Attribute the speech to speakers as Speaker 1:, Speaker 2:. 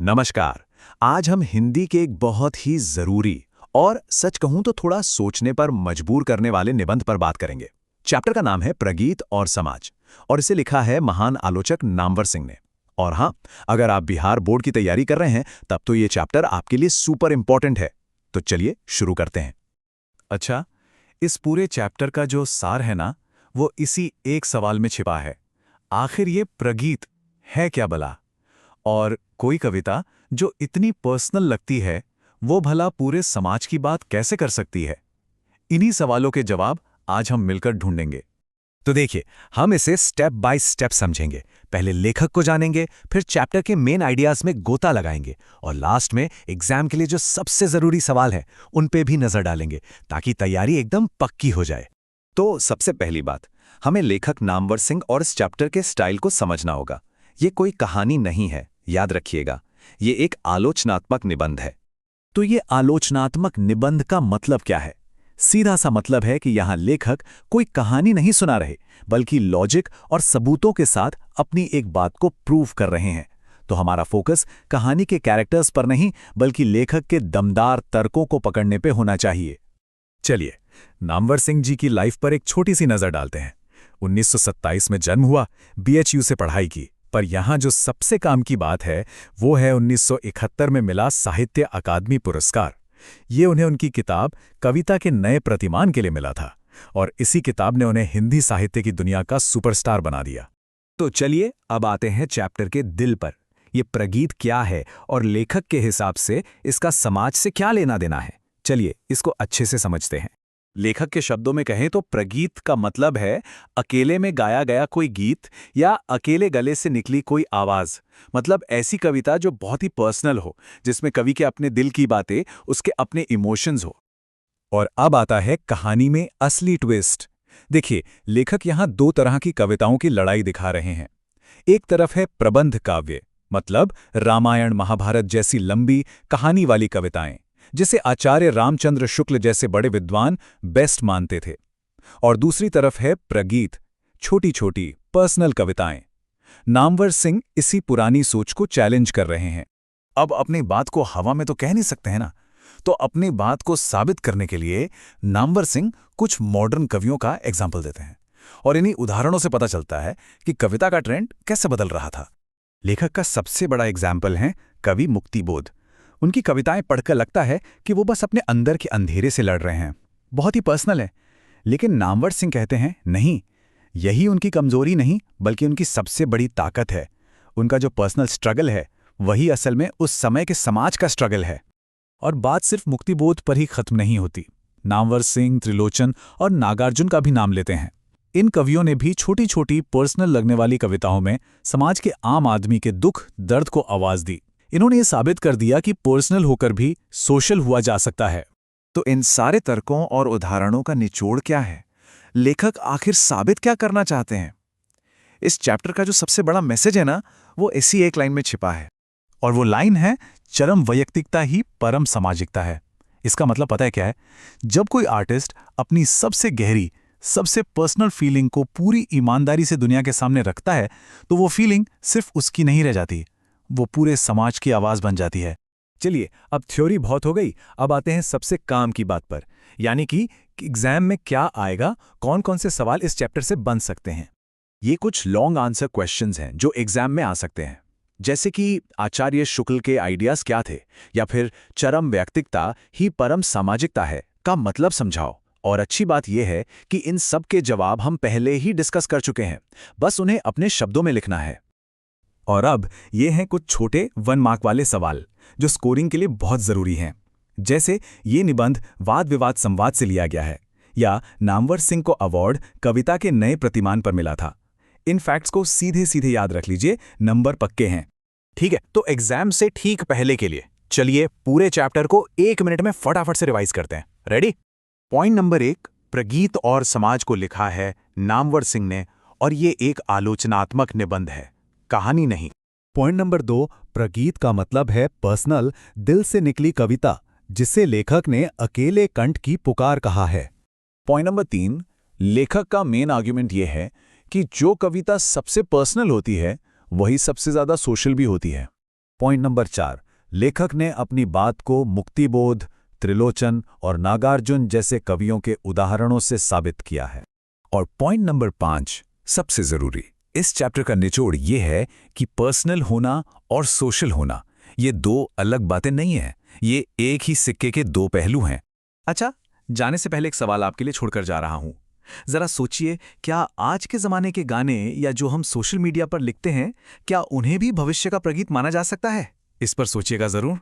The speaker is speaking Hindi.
Speaker 1: नमस्कार। आज हम हिंदी के एक बहुत ही जरूरी और सच कहूं तो थोड़ा सोचने पर मजबूर करने वाले निबंध पर बात करेंगे। चैप्टर का नाम है प्रगीत और समाज और इसे लिखा है महान आलोचक नामवर सिंह ने। और हाँ, अगर आप बिहार बोर्ड की तैयारी कर रहे हैं तब तो ये चैप्टर आपके लिए सुपर इंपॉर्टेंट है। तो चलिए शुरू करते हैं। अच्छा, इस पूरे चैप्टर का जो सार है ना, वो इसी एक सवाल में छिपा है। आखिर ये प्रगीत है क्या भला? और कोई कविता जो इतनी पर्सनल लगती है, वो भला पूरे समाज की बात कैसे कर सकती है? इन्हीं सवालों के जवाब आज हम मिलकर ढूंढेंगे। तो देखिए, हम इसे स्टेप बाय स्टेप समझेंगे। पहले लेखक को जानेंगे, फिर चैप्टर के मेन आइडियाज में गोता लगाएंगे और लास्ट में एग्जाम के लिए जो सबसे जरूरी सवाल है उन पे भी नजर डालेंगे, ताकि तैयारी एकदम पक्की हो जाए। तो सबसे पहली बात, हमें लेखक नामवर सिंह और इस चैप्टर के स्टाइल को समझना होगा। ये कोई कहानी नहीं है, याद रखिएगा, ये एक आलोचनात्मक निबंध है। तो ये आलोचनात्मक निबंध का मतलब क्या है? सीधा सा मतलब है कि यहां लेखक कोई कहानी नहीं सुना रहे, बल्कि लॉजिक और सबूतों के साथ अपनी एक बात को प्रूव कर रहे हैं। तो हमारा फोकस कहानी के कैरेक्टर्स पर नहीं, बल्कि लेखक के दमदार तर्कों को पकड़ने पे होना चाहिए। चलिए, नामवर सिंह जी की लाइफ पर एक छोटी सी नजर डालते हैं। 1927 में जन्म हुआ, BHU से पढ़ाई की, पर यहां जो सबसे काम की बात है वो है 1971 में मिला साहित्य अकादमी पुरस्कार। ये उन्हें उनकी किताब कविता के नए प्रतिमान के लिए मिला था और इसी किताब ने उन्हें हिंदी साहित्य की दुनिया का सुपरस्टार बना दिया। तो चलिए अब आते हैं चैप्टर के दिल पर। ये प्रगीत क्या है और लेखक के हिसाब से इसका समाज से क्या लेना देना है? चलिए इसको अच्छे से समझते हैं। लेखक के शब्दों में कहें तो प्रगीत का मतलब है अकेले में गाया गया कोई गीत या अकेले गले से निकली कोई आवाज। मतलब ऐसी कविता जो बहुत ही पर्सनल हो, जिसमें कवि के अपने दिल की बातें, उसके अपने इमोशंस हो। और अब आता है कहानी में असली ट्विस्ट। देखिए, लेखक यहां दो तरह की कविताओं की लड़ाई दिखा रहे हैं। एक तरफ है प्रबंध काव्य, मतलब रामायण महाभारत जैसी लंबी कहानी वाली कविताएं, जिसे आचार्य रामचंद्र शुक्ल जैसे बड़े विद्वान बेस्ट मानते थे। और दूसरी तरफ है प्रगीत, छोटी छोटी पर्सनल कविताएं। नामवर सिंह इसी पुरानी सोच को चैलेंज कर रहे हैं। अब अपनी बात को हवा में तो कह नहीं सकते हैं ना, तो अपनी बात को साबित करने के लिए नामवर सिंह कुछ मॉडर्न कवियों का एग्जाम्पल देते हैं और इन्हीं उदाहरणों से पता चलता है कि कविता का ट्रेंड कैसे बदल रहा था। लेखक का सबसे बड़ा एग्जाम्पल है कवि मुक्तिबोध। उनकी कविताएं पढ़कर लगता है कि वो बस अपने अंदर के अंधेरे से लड़ रहे हैं, बहुत ही पर्सनल है। लेकिन नामवर सिंह कहते हैं नहीं, यही उनकी कमजोरी नहीं बल्कि उनकी सबसे बड़ी ताकत है। उनका जो पर्सनल स्ट्रगल है वही असल में उस समय के समाज का स्ट्रगल है। और बात सिर्फ मुक्तिबोध पर ही खत्म नहीं होती। नामवर सिंह त्रिलोचन और नागार्जुन का भी नाम लेते हैं। इन कवियों ने भी छोटी छोटी पर्सनल लगने वाली कविताओं में समाज के आम आदमी के दुख दर्द को आवाज दी। इन्होंने ये साबित कर दिया कि पर्सनल होकर भी सोशल हुआ जा सकता है। तो इन सारे तर्कों और उदाहरणों का निचोड़ क्या है? लेखक आखिर साबित क्या करना चाहते हैं? इस चैप्टर का जो सबसे बड़ा मैसेज है ना, वो इसी एक लाइन में छिपा है। और वो लाइन है, चरम वैयक्तिकता ही परम सामाजिकता है। इसका मतलब पता है क्या है? जब कोई आर्टिस्ट अपनी सबसे गहरी, सबसे पर्सनल फीलिंग को पूरी ईमानदारी से दुनिया के सामने रखता है, तो वो फीलिंग सिर्फ उसकी नहीं रह जाती, वो पूरे समाज की आवाज बन जाती है। चलिए, अब थ्योरी बहुत हो गई, अब आते हैं सबसे काम की बात पर, यानी कि एग्जाम में क्या आएगा, कौन कौन से सवाल इस चैप्टर से बन सकते हैं। ये कुछ लॉन्ग आंसर क्वेश्चंस हैं जो एग्जाम में आ सकते हैं, जैसे कि आचार्य शुक्ल के आइडियाज क्या थे, या फिर चरम वैयक्तिकता ही परम सामाजिकता है का मतलब समझाओ। और अच्छी बात यह है कि इन सब के जवाब हम पहले ही डिस्कस कर चुके हैं, बस उन्हें अपने शब्दों में लिखना है। और अब ये हैं कुछ छोटे 1 मार्क वाले सवाल जो स्कोरिंग के लिए बहुत जरूरी हैं। जैसे ये निबंध वाद विवाद संवाद से लिया गया है, या नामवर सिंह को अवार्ड कविता के नए प्रतिमान पर मिला था। इन फैक्ट्स को सीधे सीधे याद रख लीजिए, नंबर पक्के हैं। ठीक है, तो एग्जाम से ठीक पहले के लिए चलिए पूरे चैप्टर को 1 मिनट में फटाफट से रिवाइज करते हैं। रेडी? पॉइंट नंबर 1, प्रगीत और समाज को लिखा है नामवर सिंह ने और ये एक आलोचनात्मक निबंध है, कहानी नहीं।
Speaker 2: पॉइंट नंबर 2, प्रगीत का मतलब है पर्सनल, दिल से निकली कविता, जिसे लेखक ने अकेले कंठ की पुकार कहा है।
Speaker 1: पॉइंट नंबर 3, लेखक का मेन आर्ग्यूमेंट यह है कि जो कविता सबसे पर्सनल होती है वही सबसे ज्यादा सोशल भी होती है।
Speaker 2: पॉइंट नंबर 4, लेखक ने अपनी बात को मुक्तिबोध, त्रिलोचन और नागार्जुन जैसे कवियों के उदाहरणों से साबित किया है।
Speaker 1: और पॉइंट नंबर 5, सबसे जरूरी, इस चैप्टर का निचोड़ ये है कि पर्सनल होना और सोशल होना ये दो अलग बातें नहीं हैं, ये एक ही सिक्के के दो पहलू हैं। अच्छा, जाने से पहले एक सवाल आपके लिए छोड़कर जा रहा हूं। जरा सोचिए, क्या आज के जमाने के गाने या जो हम सोशल मीडिया पर लिखते हैं, क्या उन्हें भी भविष्य का प्रगीत माना जा सकता है? इस पर सोचिएगा जरूर।